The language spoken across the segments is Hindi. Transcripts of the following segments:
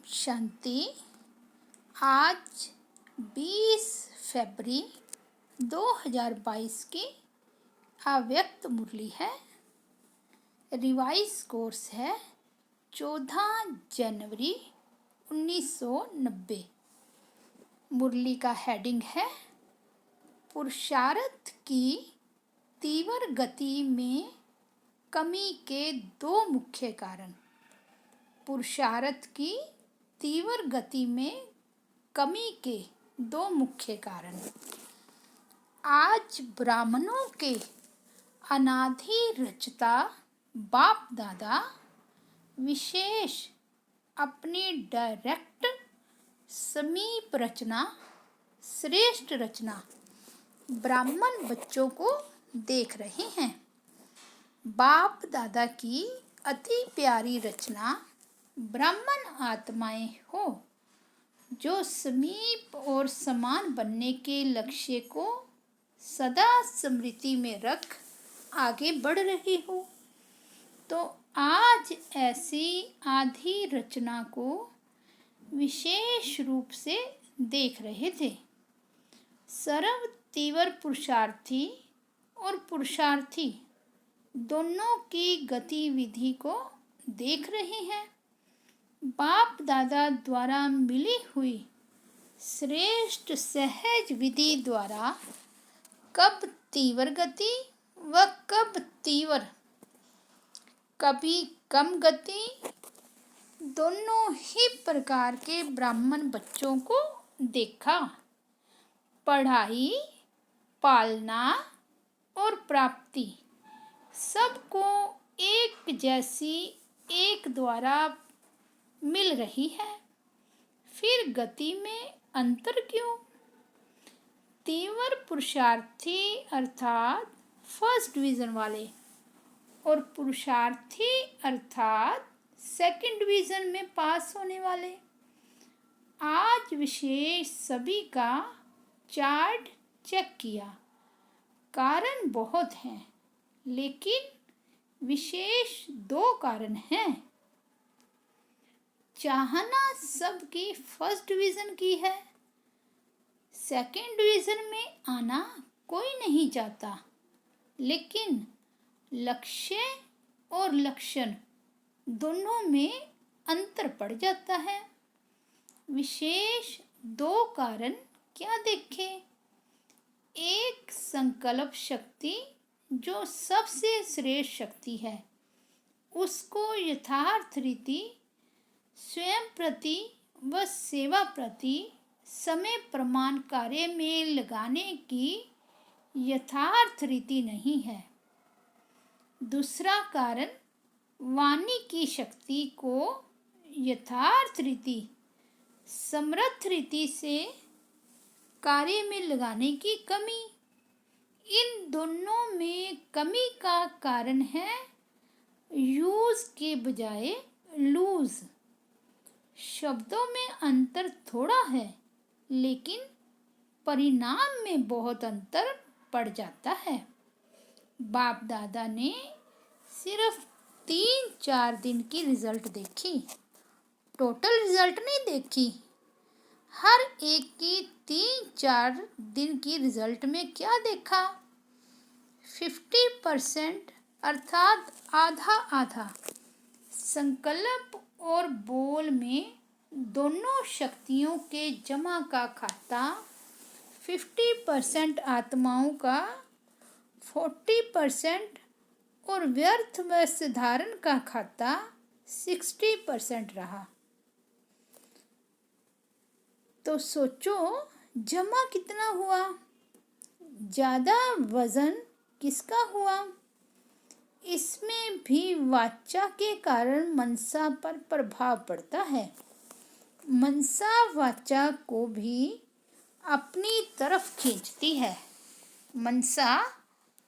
शांति। आज 20 फरवरी 2022 की अव्यक्त मुरली है। रिवाइज कोर्स है 14 जनवरी 1990। मुरली का हेडिंग है पुरुषार्थ की तीव्र गति में कमी के दो मुख्य कारण। पुरुषार्थ की तीव्र गति में कमी के दो मुख्य कारण। आज ब्राह्मणों के अनादि रचता बाप दादा विशेष अपनी डायरेक्ट समीप रचना, श्रेष्ठ रचना ब्राह्मण बच्चों को देख रहे हैं। बाप दादा की अति प्यारी रचना ब्राह्मण आत्माएं हो जो समीप और समान बनने के लक्ष्य को सदा स्मृति में रख आगे बढ़ रही हो। तो आज ऐसी आधी रचना को विशेष रूप से देख रहे थे। सर्व तीव्र पुरुषार्थी और पुरुषार्थी दोनों की गतिविधि को देख रहे हैं। बाप दादा द्वारा मिली हुई श्रेष्ठ सहज विधि द्वारा कब तीव्र गति व कब तीव्र, कभी कम गति, दोनों ही प्रकार के ब्राह्मण बच्चों को देखा। पढ़ाई, पालना और प्राप्ति सबको एक जैसी एक द्वारा मिल रही है। फिर गति में अंतर क्यों? तीव्र पुरुषार्थी अर्थात फर्स्ट डिवीज़न वाले और पुरुषार्थी अर्थात सेकंड डिवीज़न में पास होने वाले। आज विशेष सभी का चार्ट चेक किया। कारण बहुत हैं, लेकिन विशेष दो कारण हैं। चाहना सबकी फर्स्ट डिवीज़न की है। सेकंड डिवीज़न में आना कोई नहीं चाहता, लेकिन लक्ष्य और लक्षण दोनों में अंतर पड़ जाता है। विशेष दो कारण क्या देखें? एक संकल्प शक्ति जो सबसे श्रेष्ठ शक्ति है, उसको यथार्थ रीति स्वयं प्रति व सेवा प्रति समय प्रमाण कार्य में लगाने की यथार्थ रीति नहीं है। दूसरा कारण वाणी की शक्ति को यथार्थ रीति समर्थ रीति से कार्य में लगाने की कमी। इन दोनों में कमी का कारण है यूज के बजाय लूज। शब्दों में अंतर थोड़ा है, लेकिन परिणाम में बहुत अंतर पड़ जाता है। बाप दादा ने सिर्फ 3-4 दिन की रिजल्ट देखी, टोटल रिजल्ट नहीं देखी। हर एक की 3-4 दिन की रिजल्ट में क्या देखा? 50% अर्थात आधा आधा संकल्प और बोल में दोनों शक्तियों के जमा का खाता 50% आत्माओं का, 40% और व्यर्थ व साधारण का खाता 60% रहा। तो सोचो जमा कितना हुआ? ज़्यादा वजन किसका हुआ? इसमें भी वाचा के कारण मनसा पर प्रभाव पड़ता है। मनसा वाचा को भी अपनी तरफ खींचती है। मनसा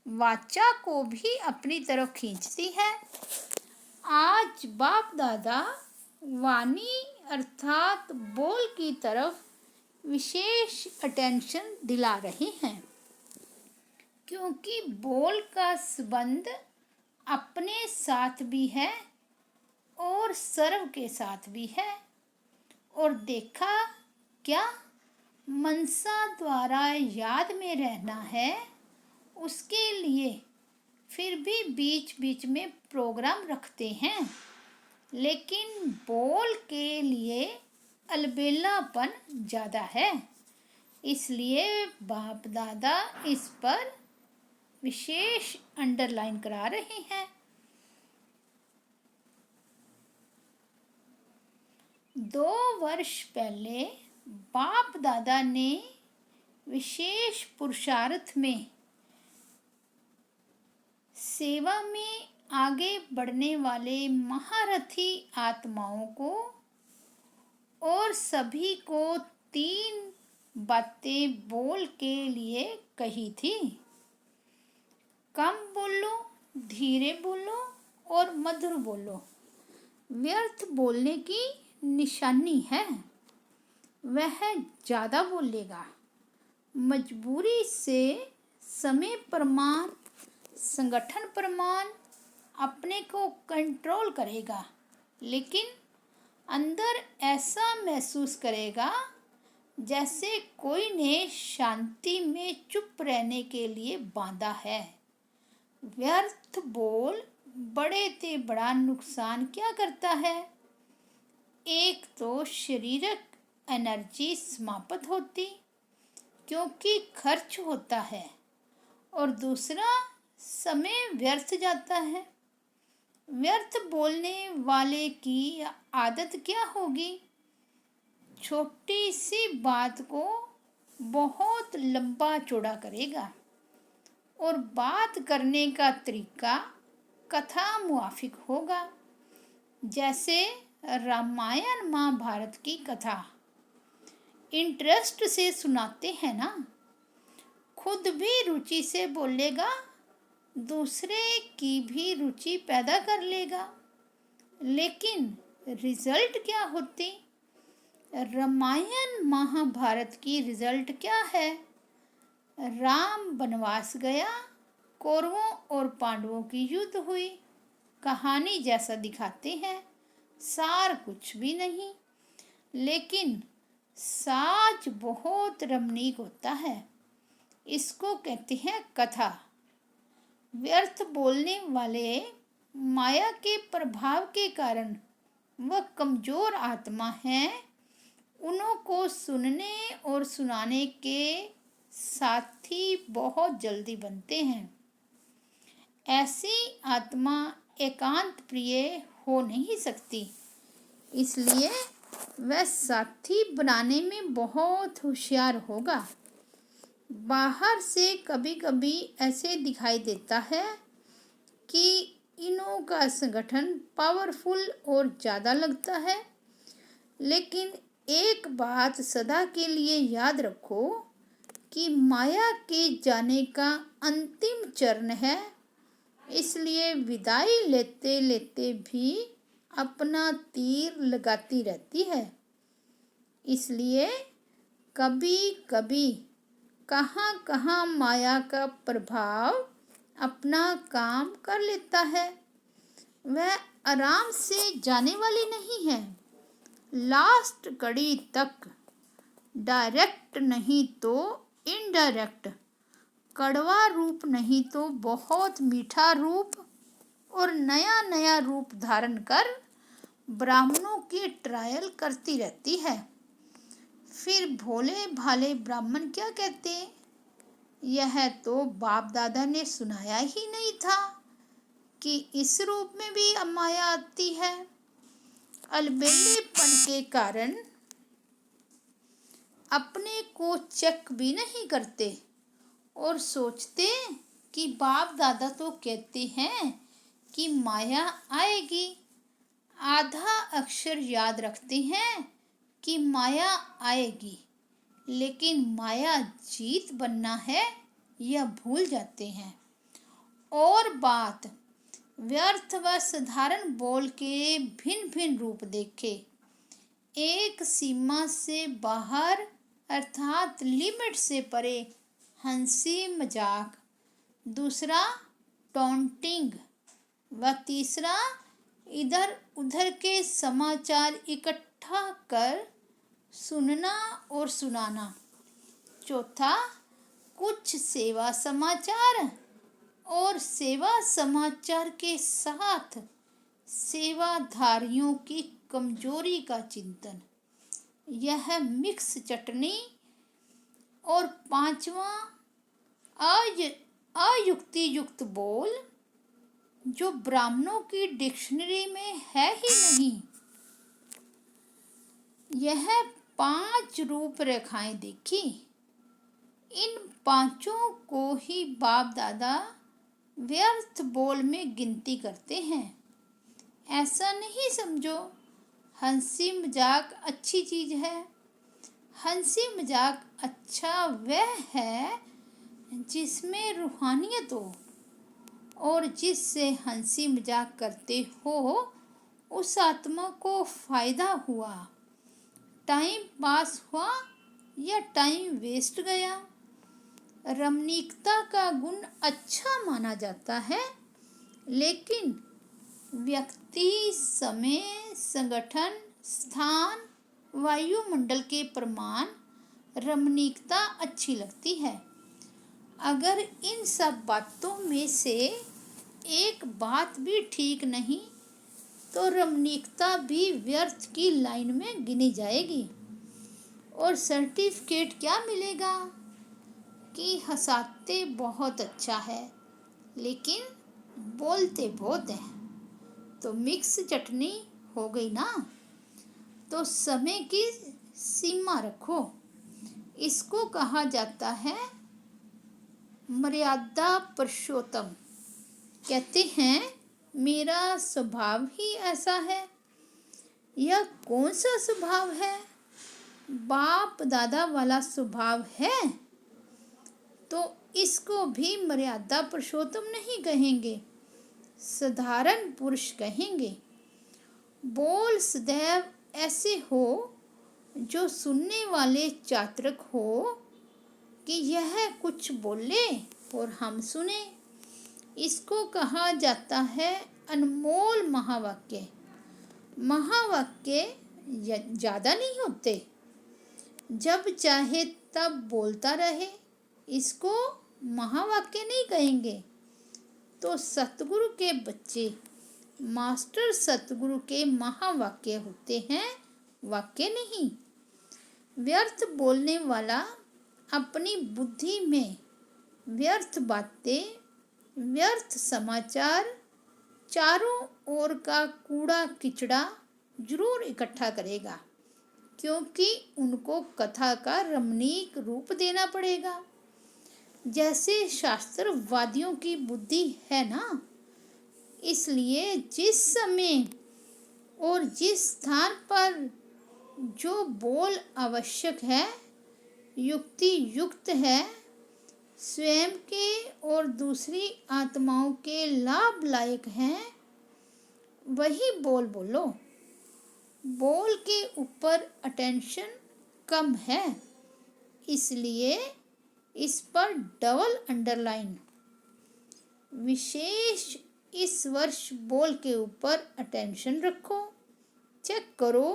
वाचा को भी अपनी तरफ खींचती है। आज बाप दादा वाणी अर्थात बोल की तरफ विशेष अटेंशन दिला रहे हैं, क्योंकि बोल का संबंध अपने साथ भी है और सर्व के साथ भी है। और देखा क्या मनसा द्वारा याद में रहना है, उसके लिए फिर भी बीच बीच में प्रोग्राम रखते हैं, लेकिन बोल के लिए अलबेलापन ज़्यादा है। इसलिए बाप दादा इस पर विशेष अंडरलाइन करा रहे हैं। 2 वर्ष पहले बाप दादा ने विशेष पुरुषार्थ में सेवा में आगे बढ़ने वाले महारथी आत्माओं को और सभी को 3 बातें बोल के लिए कही थी। कम बोलो, धीरे बोलो और मधुर बोलो। व्यर्थ बोलने की निशानी है, वह ज़्यादा बोलेगा। मजबूरी से समय प्रमाण, संगठन प्रमाण अपने को कंट्रोल करेगा, लेकिन अंदर ऐसा महसूस करेगा जैसे कोई ने शांति में चुप रहने के लिए बांधा है। व्यर्थ बोल बड़े ते बड़ा नुकसान क्या करता है? एक तो शारीरिक एनर्जी समाप्त होती क्योंकि खर्च होता है, और दूसरा समय व्यर्थ जाता है। व्यर्थ बोलने वाले की आदत क्या होगी? छोटी सी बात को बहुत लंबा चौड़ा करेगा और बात करने का तरीका कथा मुआफिक होगा। जैसे रामायण महाभारत की कथा इंटरेस्ट से सुनाते हैं ना, खुद भी रुचि से बोलेगा, दूसरे की भी रुचि पैदा कर लेगा। लेकिन रिजल्ट क्या होती? रामायण महाभारत की रिजल्ट क्या है? राम वनवास गया, कौरवों और पांडवों की युद्ध हुई। कहानी जैसा दिखाते हैं, सार कुछ भी नहीं, लेकिन साज बहुत रमणीक होता है। इसको कहते हैं कथा। व्यर्थ बोलने वाले माया के प्रभाव के कारण वह कमजोर आत्मा हैं, उन्हों को सुनने और सुनाने के साथी बहुत जल्दी बनते हैं। ऐसी आत्मा एकांत प्रिय हो नहीं सकती, इसलिए वह साथी बनाने में बहुत होशियार होगा। बाहर से कभी कभी ऐसे दिखाई देता है कि इनों का संगठन पावरफुल और ज़्यादा लगता है, लेकिन एक बात सदा के लिए याद रखो कि माया के जाने का अंतिम चरण है। इसलिए विदाई लेते लेते भी अपना तीर लगाती रहती है। इसलिए कभी कभी कहाँ कहाँ माया का प्रभाव अपना काम कर लेता है। वह आराम से जाने वाली नहीं है। लास्ट कड़ी तक डायरेक्ट नहीं तो इनडायरेक्ट, कड़वा रूप नहीं तो बहुत मीठा रूप और नया नया रूप धारण कर ब्राह्मणों की ट्रायल करती रहती है। फिर भोले भाले ब्राह्मण क्या कहते? यह तो बाप दादा ने सुनाया ही नहीं था कि इस रूप में भी माया आती है। अलबेलेपन के कारण अपने को चेक भी नहीं करते और सोचते कि बाप दादा तो कहते हैं कि माया आएगी। आधा अक्षर याद रखते हैं कि माया आएगी, लेकिन माया जीत बनना है यह भूल जाते हैं। और बात व्यर्थ व साधारण बोल के भिन्न भिन्न रूप देखे। एक सीमा से बाहर अर्थात लिमिट से परे हंसी मजाक, दूसरा टॉन्टिंग व तीसरा इधर उधर के समाचार इकट्ठा कर सुनना और सुनाना। चौथा, कुछ सेवा समाचार और सेवा समाचार के साथ सेवाधारियों की कमजोरी का चिंतन, यह मिक्स चटनी। और पांचवा, अयुक्ति युक्त बोल, जो ब्राह्मणों की डिक्शनरी में है ही नहीं। यह 5 रूपरेखाएं देखी। इन पांचों को ही बाप दादा व्यर्थ बोल में गिनती करते हैं। ऐसा नहीं समझो हंसी मजाक अच्छी चीज है। हंसी मजाक अच्छा वह है जिसमें रूहानियत हो, और जिससे हंसी मजाक करते हो उस आत्मा को फायदा हुआ। टाइम पास हुआ या टाइम वेस्ट गया। रमणीकता का गुण अच्छा माना जाता है, लेकिन व्यक्ति, समय, संगठन, स्थान, वायुमंडल के प्रमाण रमणीकता अच्छी लगती है। अगर इन सब बातों में से एक बात भी ठीक नहीं तो रमणीकता भी व्यर्थ की लाइन में गिनी जाएगी। और सर्टिफिकेट क्या मिलेगा कि हंसाते बहुत अच्छा है लेकिन बोलते बहुत है। तो मिक्स चटनी हो गई ना। तो समय की सीमा रखो। इसको कहा जाता है मर्यादा पुरुषोत्तम। कहते हैं मेरा स्वभाव ही ऐसा है। यह कौन सा स्वभाव है? बाप दादा वाला स्वभाव है तो इसको भी मर्यादा पुरुषोत्तम नहीं कहेंगे, साधारण पुरुष कहेंगे। बोल सदैव ऐसे हो जो सुनने वाले चातुक हो कि यह कुछ बोले और हम सुने। इसको कहा जाता है अनमोल महावाक्य। महावाक्य ज़्यादा नहीं होते, जब चाहे तब बोलता रहे, इसको महावाक्य नहीं कहेंगे। तो सतगुरु के बच्चे मास्टर सतगुरु के महावाक्य होते हैं, वाक्य नहीं। व्यर्थ बोलने वाला अपनी बुद्धि में व्यर्थ बातें, व्यर्थ समाचार, चारों ओर का कूड़ा किचड़ा जरूर इकट्ठा करेगा, क्योंकि उनको कथा का रमणीक रूप देना पड़ेगा। जैसे शास्त्रवादियों की बुद्धि है ना। इसलिए जिस समय और जिस स्थान पर जो बोल आवश्यक है, युक्ति युक्त है, स्वयं के और दूसरी आत्माओं के लाभ लायक हैं, वही बोल बोलो। बोल के ऊपर अटेंशन कम है, इसलिए इस पर डबल अंडरलाइन। विशेष इस वर्ष बोल के ऊपर अटेंशन रखो। चेक करो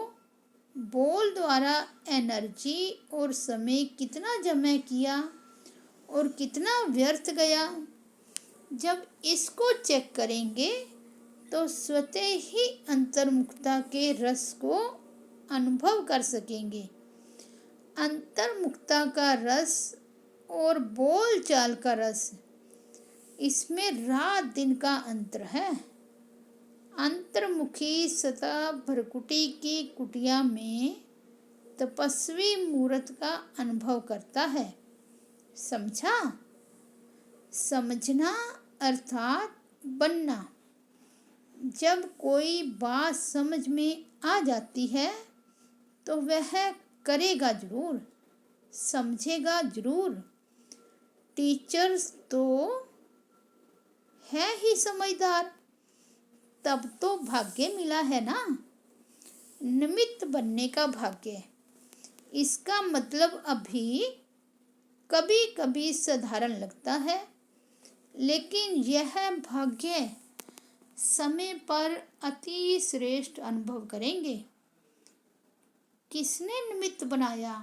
बोल द्वारा एनर्जी और समय कितना जमा किया और कितना व्यर्थ गया। जब इसको चेक करेंगे तो स्वतः ही अंतर्मुखता के रस को अनुभव कर सकेंगे। अंतर्मुखता का रस और बोल चाल का रस, इसमें रात दिन का अंतर है। अंतर्मुखी सतह भरकुटी की कुटिया में तपस्वी मूर्त का अनुभव करता है। समझा? समझना अर्थात बनना। जब कोई बात समझ में आ जाती है तो वह करेगा जरूर, समझेगा जरूर। टीचर्स तो है ही समझदार, तब तो भाग्य मिला है ना। निमित्त बनने का भाग्य, इसका मतलब अभी कभी कभी साधारण लगता है, लेकिन यह भाग्य समय पर अति श्रेष्ठ अनुभव करेंगे। किसने निमित्त बनाया?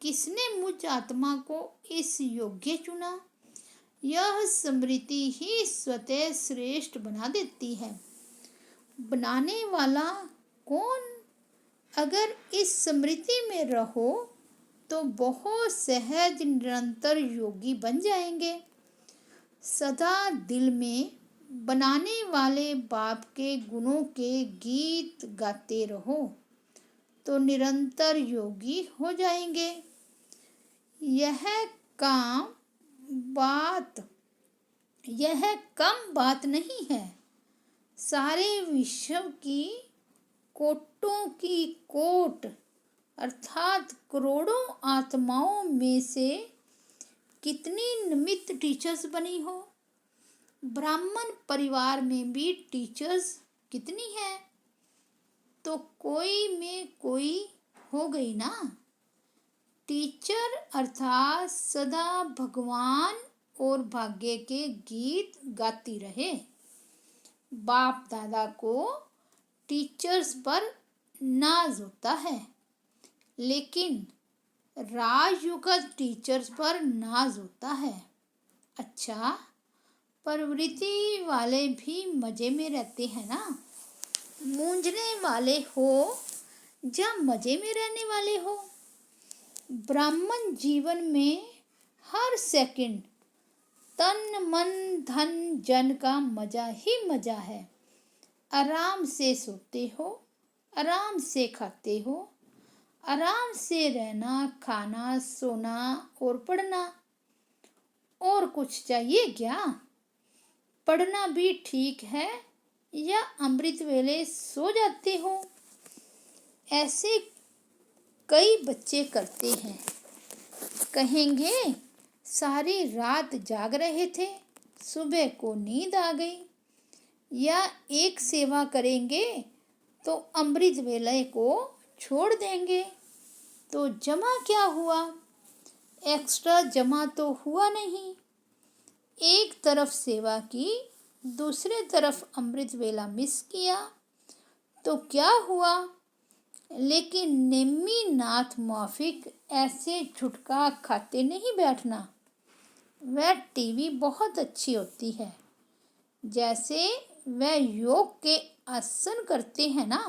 किसने मुझ आत्मा को इस योग्य चुना? यह स्मृति ही स्वतः श्रेष्ठ बना देती है। बनाने वाला कौन? अगर इस स्मृति में रहो तो बहुत सहज निरंतर योगी बन जाएंगे। सदा दिल में बनाने वाले बाप के गुणों के गीत गाते रहो तो निरंतर योगी हो जाएंगे। यह कम बात नहीं है। सारे विश्व की कोटों की कोट अर्थात करोड़ों आत्माओं में से कितनी निमित्त टीचर्स बनी हो। ब्राह्मण परिवार में भी टीचर्स कितनी है, तो कोई में कोई हो गई ना। टीचर अर्थात सदा भगवान और भाग्य के गीत गाती रहे। बाप दादा को टीचर्स पर नाज होता है, लेकिन राजयुग टीचर्स पर नाज होता है। अच्छा, प्रवृत्ति वाले भी मजे में रहते हैं ना। मूंझने वाले हो या मजे में रहने वाले हो, ब्राह्मण जीवन में हर सेकंड तन मन धन जन का मजा ही मजा है। आराम से सोते हो, आराम से खाते हो, आराम से रहना, खाना, सोना और पढ़ना। और कुछ चाहिए क्या? पढ़ना भी ठीक है या अमृत वेले सो जाते हो? ऐसे कई बच्चे करते हैं। कहेंगे सारी रात जाग रहे थे, सुबह को नींद आ गई। या एक सेवा करेंगे तो अमृत वेले को छोड़ देंगे। तो जमा क्या हुआ? एक्स्ट्रा जमा तो हुआ नहीं। एक तरफ सेवा की, दूसरे तरफ अमृत वेला मिस किया, तो क्या हुआ? लेकिन निम्मी नाथ माफिक ऐसे झुटका खाते नहीं बैठना। वह टीवी बहुत अच्छी होती है। जैसे वह योग के आसन करते हैं ना,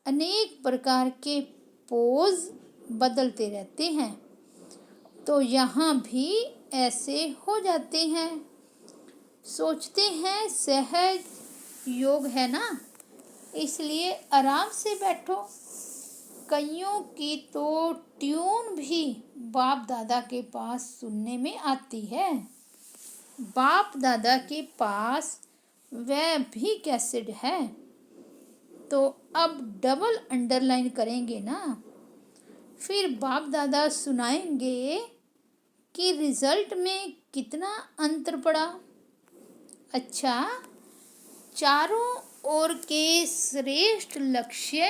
अनेक प्रकार के पोज बदलते रहते हैं, तो यहाँ भी ऐसे हो जाते हैं। सोचते हैं सहज योग है ना, इसलिए आराम से बैठो। कईयों की तो ट्यून भी बाप दादा के पास सुनने में आती है। बाप दादा के पास वह भी कैसेट है, तो अब डबल अंडरलाइन करेंगे ना। फिर बाप दादा सुनाएंगे कि रिजल्ट में कितना अंतर पड़ा। अच्छा, चारों ओर के श्रेष्ठ लक्ष्य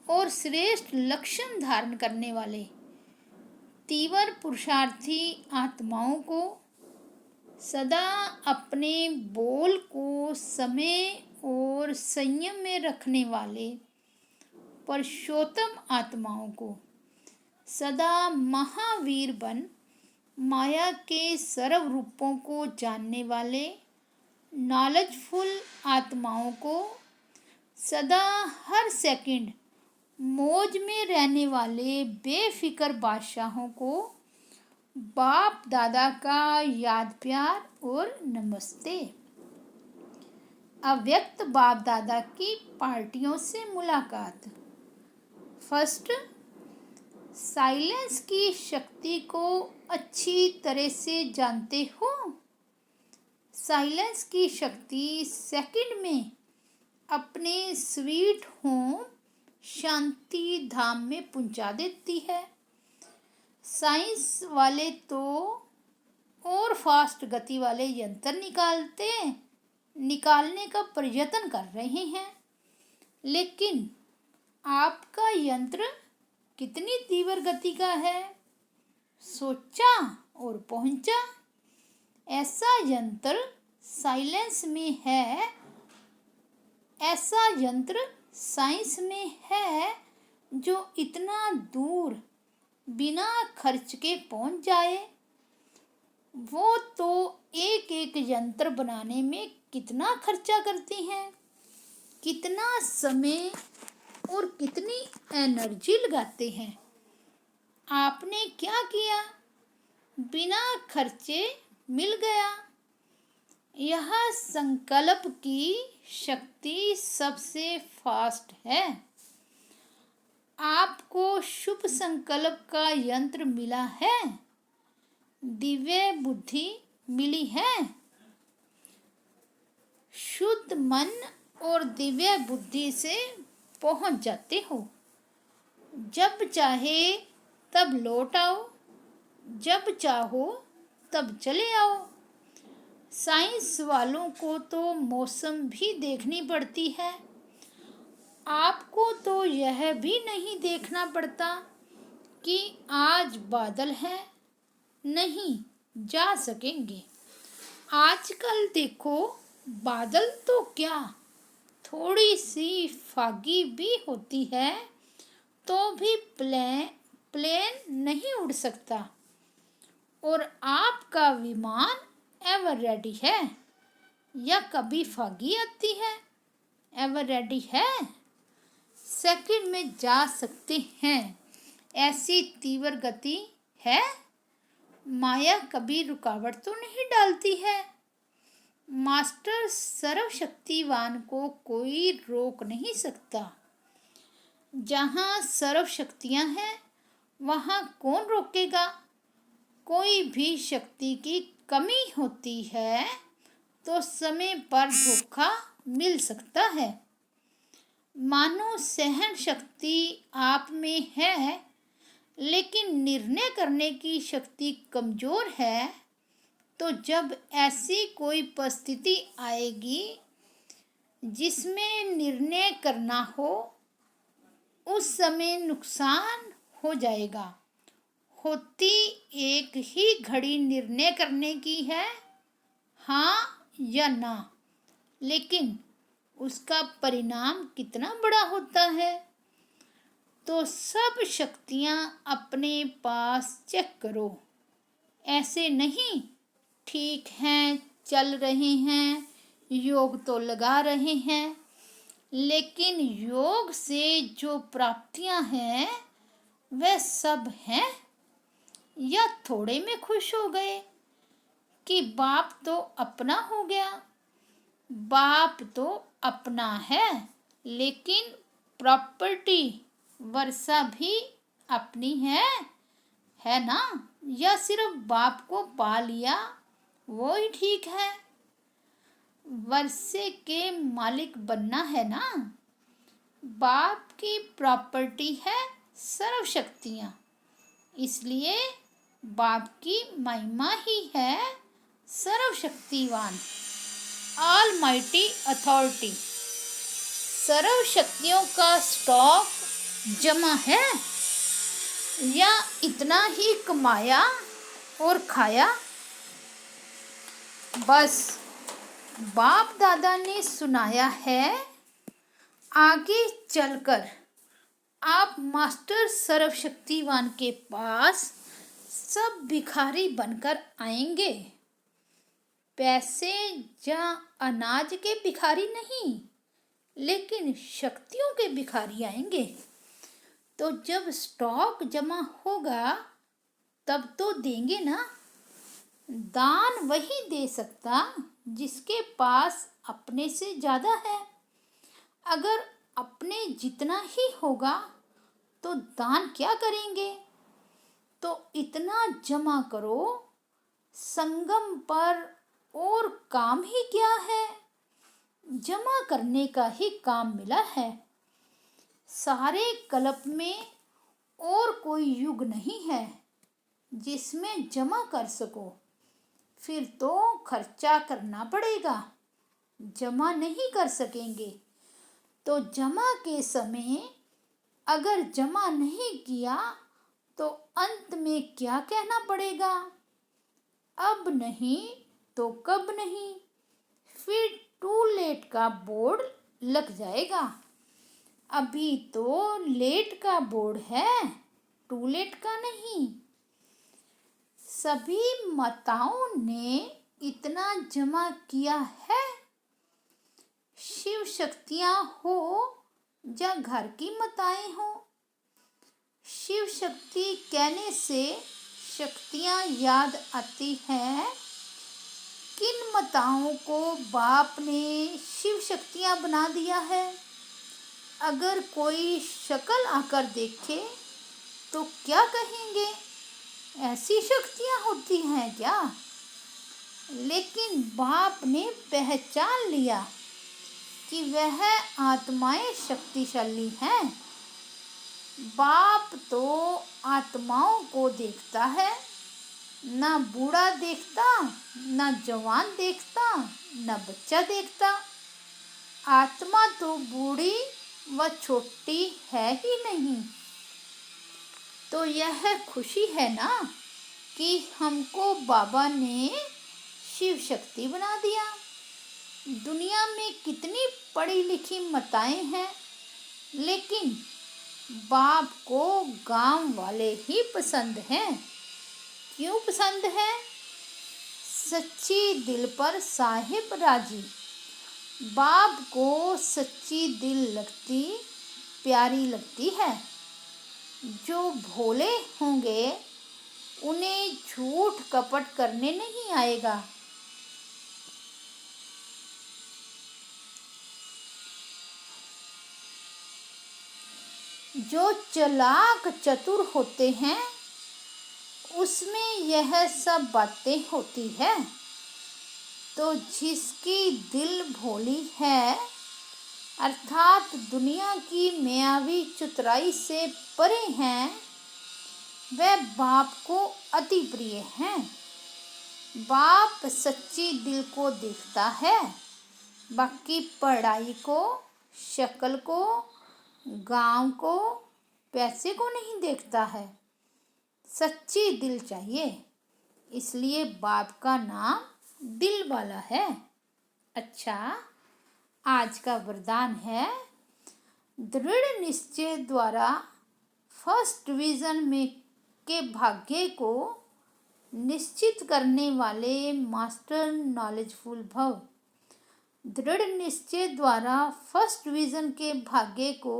और श्रेष्ठ लक्षण धारण करने वाले तीव्र पुरुषार्थी आत्माओं को सदा अपने बोल को समय और संयम में रखने वाले पुरुषोत्तम आत्माओं को सदा महावीर बन माया के सर्व रूपों को जानने वाले नॉलेजफुल आत्माओं को सदा हर सेकंड मौज में रहने वाले बेफिक्र बादशाहों को बाप दादा का याद प्यार और नमस्ते। अव्यक्त बाप दादा की पार्टियों से मुलाकात। फर्स्ट, साइलेंस की शक्ति को अच्छी तरह से जानते हो। साइलेंस की शक्ति सेकंड में अपने स्वीट होम शांति धाम में पहुंचा देती है। साइंस वाले तो और फास्ट गति वाले यंत्र निकालने का प्रयत्न कर रहे हैं, लेकिन आपका यंत्र कितनी तीव्र गति का है? सोचा और पहुंचा। ऐसा यंत्र साइलेंस में है, ऐसा यंत्र साइंस में है, जो इतना दूर बिना खर्च के पहुंच जाए, वो तो एक एक यंत्र बनाने में कितना खर्चा करती हैं, कितना समय और कितनी एनर्जी लगाते हैं। आपने क्या किया, बिना खर्चे मिल गया। यह संकल्प की शक्ति सबसे फास्ट है। आपको शुभ संकल्प का यंत्र मिला है, दिव्य बुद्धि मिली है। शुद्ध मन और दिव्य बुद्धि से पहुंच जाते हो। जब चाहे तब लौट आओ, जब चाहो तब चले आओ। साइंस वालों को तो मौसम भी देखनी पड़ती है, आपको तो यह भी नहीं देखना पड़ता कि आज बादल है, नहीं जा सकेंगे। आजकल देखो, बादल तो क्या, थोड़ी सी फागी भी होती है तो भी प्लेन नहीं उड़ सकता। और आपका विमान एवर रेडी है, या कभी फागी आती है? एवर रेडी है, सेकंड में जा सकते हैं, ऐसी तीव्र गति है। माया कभी रुकावट तो नहीं डालती है। मास्टर सर्वशक्तिवान को कोई रोक नहीं सकता। जहाँ सर्व शक्तियाँ हैं, वहाँ कौन रोकेगा? कोई भी शक्ति की कमी होती है तो समय पर धोखा मिल सकता है। मानो सहन शक्ति आप में है, लेकिन निर्णय करने की शक्ति कमजोर है। तो जब ऐसी कोई परिस्थिति आएगी जिसमें निर्णय करना हो, उस समय नुकसान हो जाएगा। होती एक ही घड़ी निर्णय करने की है, हाँ या ना, लेकिन उसका परिणाम कितना बड़ा होता है। तो सब शक्तियाँ अपने पास चेक करो। ऐसे नहीं, ठीक हैं, चल रहे हैं, योग तो लगा रहे हैं, लेकिन योग से जो प्राप्तियां हैं वह सब हैं, या थोड़े में खुश हो गए कि बाप तो अपना हो गया। बाप तो अपना है, लेकिन प्रॉपर्टी वर्षा भी अपनी है ना? या सिर्फ बाप को पा लिया वो ही ठीक है? वर्षे के मालिक बनना है ना? बाप की प्रॉपर्टी है सर्व शक्तियाँ, इसलिए बाप की महिमा ही है सर्वशक्तिवान, ऑलमाइटी अथॉरिटी। सर्व शक्तियों का स्टॉक जमा है, या इतना ही कमाया और खाया? बस बाप दादा ने सुनाया है, आगे चलकर आप मास्टर सर्वशक्तिवान के पास सब भिखारी बनकर आएंगे। पैसे या अनाज के भिखारी नहीं, लेकिन शक्तियों के भिखारी आएंगे। तो जब स्टॉक जमा होगा तब तो देंगे ना। दान वही दे सकता जिसके पास अपने से ज़्यादा है। अगर अपने जितना ही होगा तो दान क्या करेंगे? तो इतना जमा करो, संगम पर और काम ही क्या है? जमा करने का ही काम मिला है। सारे कल्प में और कोई युग नहीं है जिसमें जमा कर सको। फिर तो खर्चा करना पड़ेगा, जमा नहीं कर सकेंगे। तो जमा के समय अगर जमा नहीं किया तो अंत में क्या कहना पड़ेगा? अब नहीं तो कब नहीं, फिर टू लेट का बोर्ड लग जाएगा। अभी तो लेट का बोर्ड है, टू लेट का नहीं। सभी माताओं ने इतना जमा किया है। शिव शक्तियाँ हो या घर की माताएं हो, शिव शक्ति कहने से शक्तियाँ याद आती हैं। किन माताओं को बाप ने शिव शक्तियाँ बना दिया है? अगर कोई शक्ल आकर देखे तो क्या कहेंगे, ऐसी शक्तियाँ होती हैं क्या? लेकिन बाप ने पहचान लिया कि वह आत्माएं शक्तिशाली हैं। बाप तो आत्माओं को देखता है, ना बूढ़ा देखता, ना जवान देखता, ना बच्चा देखता। आत्मा तो बूढ़ी व छोटी है ही नहीं। तो यह खुशी है ना कि हमको बाबा ने शिव शक्ति बना दिया। दुनिया में कितनी पढ़ी लिखी माताएं हैं, लेकिन बाप को गांव वाले ही पसंद हैं। क्यों पसंद है? सच्ची दिल पर साहिब राजी। बाप को सच्ची दिल लगती प्यारी लगती है। जो भोले होंगे उन्हें झूठ कपट करने नहीं आएगा। जो चालाक चतुर होते हैं उसमें यह सब बातें होती है। तो जिसकी दिल भोली है, अर्थात दुनिया की मायावी चतुराई से परे हैं, वह बाप को अति प्रिय हैं। बाप सच्ची दिल को देखता है, बाकी पढ़ाई को, शक्ल को, गांव को, पैसे को नहीं देखता है। सच्ची दिल चाहिए, इसलिए बाप का नाम दिल वाला है। अच्छा, आज का वरदान है, दृढ़ निश्चय द्वारा फर्स्ट डिवीजन में के भाग्य को निश्चित करने वाले मास्टर नॉलेजफुल भव। दृढ़ निश्चय द्वारा फर्स्ट डिवीजन के भाग्य को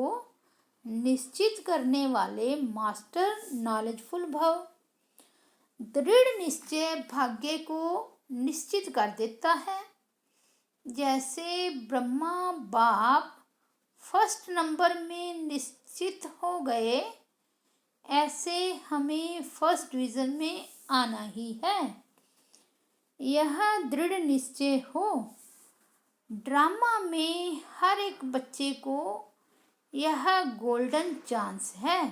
निश्चित करने वाले मास्टर नॉलेजफुल भव। दृढ़ निश्चय भाग्य को निश्चित कर देता है। जैसे ब्रह्मा बाप फर्स्ट नंबर में निश्चित हो गए, ऐसे हमें फर्स्ट डिवीजन में आना ही है। यह दृढ़ निश्चय हो। ड्रामा में हर एक बच्चे को यह गोल्डन चांस है।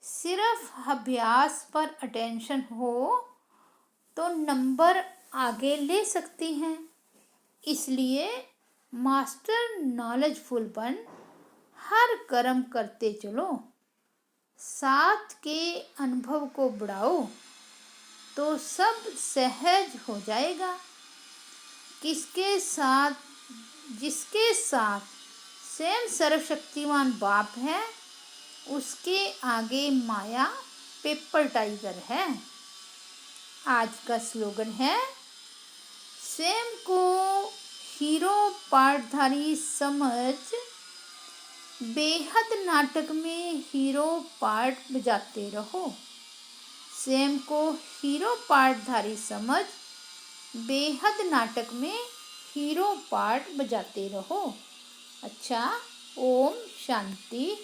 सिर्फ अभ्यास पर अटेंशन हो तो नंबर आगे ले सकती हैं। इसलिए मास्टर नॉलेजफुल बन हर कर्म करते चलो। साथ के अनुभव को बढ़ाओ तो सब सहज हो जाएगा। जिसके साथ स्वयं सर्वशक्तिमान बाप है, उसके आगे माया पेपर टाइगर है। आज का स्लोगन है, स्वयं को हीरो पार्टधारी समझ बेहद नाटक में हीरो पार्ट बजाते रहो। स्वयं को हीरो पार्टधारी समझ बेहद नाटक में हीरो पार्ट बजाते रहो। अच्छा, ओम शांति।